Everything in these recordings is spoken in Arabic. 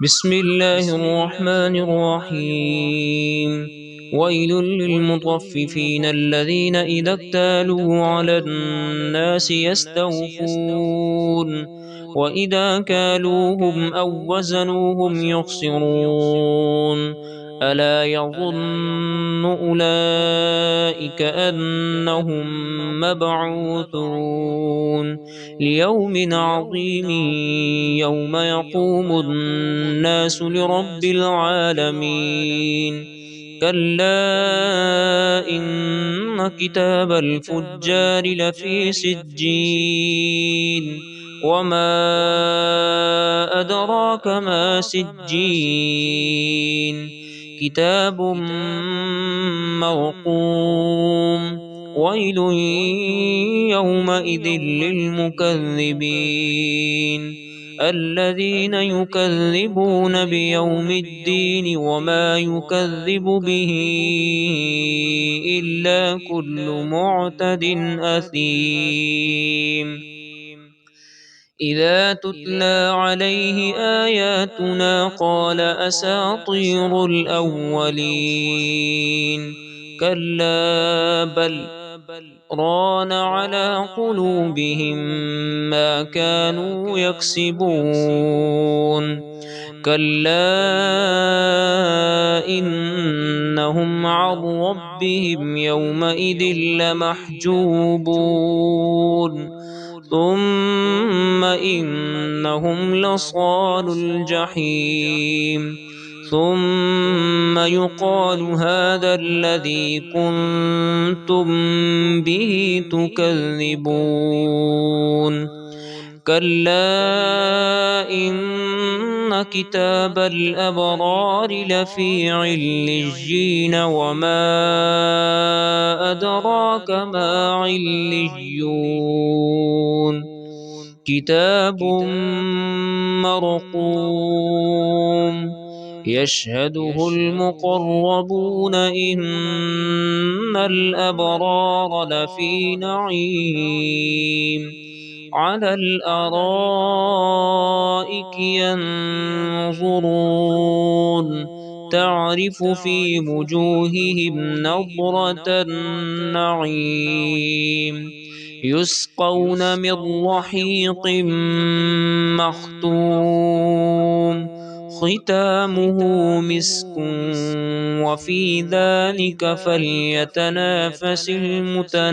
بسم الله الرحمن الرحيم. ويل للمطففين الذين إذا اكتالوا على الناس يستوفون وإذا كالوهم أو وزنوهم يخسرون. ألا يظن أولئك أنهم مبعوثون ليوم عظيم يوم يقوم الناس لرب العالمين. كلا إن كتاب الفجار لفي سجين وما أدراك ما سجين كتاب مرقوم. ويل يومئذ للمكذبين الذين يكذبون بيوم الدين وما يكذب به إلا كل معتد أثيم. إذا تتلى عليه آياتنا قال أساطير الأولين. كلا بل ران على قلوبهم ما كانوا يكسبون. كلا إنهم عن ربهم يومئذ لمحجوبون. ثم إنهم لصالو الجحيم. ثم يقال هذا الذي كنتم به تكذبون. كلا إن كتاب الأبرار لفي عليين وما أدراك ما عليون. كتاب مرقوم يشهده المقربون إن الأبرار لفي نعيم على الأرائك ينظرون تعرف في وجوههم نضرة النعيم. يسقون من رحيق مختوم ختامه مسك وفي ذلك فليتنافس المتنافسون.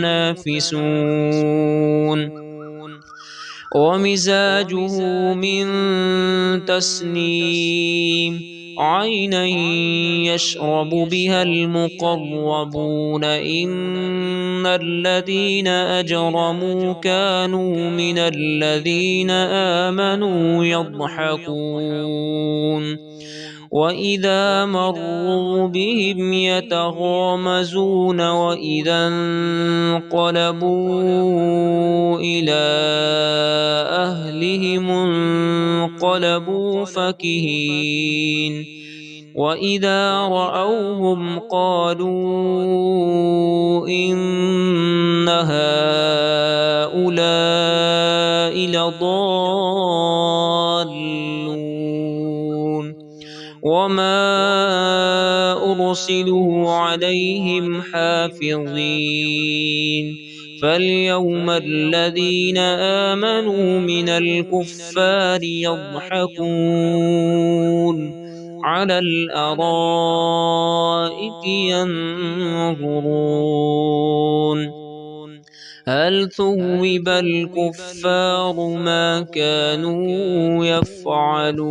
ومزاجه من تسنيم عينا يشرب بها المقربون إن الذين أجرموا كانوا من الذين آمنوا يضحكون وإذا مروا بهم يتغامزون وإذا انقلبوا إلى أهلهم انقلبوا فكهين وإذا رأوهم قالوا إن هؤلاء لضالون. وما أرسلوا عليهم حافظين. فاليوم الذين آمنوا من الكفار يضحكون على الأرائك ينظرون هل ثوب الكفار ما كانوا يفعلون.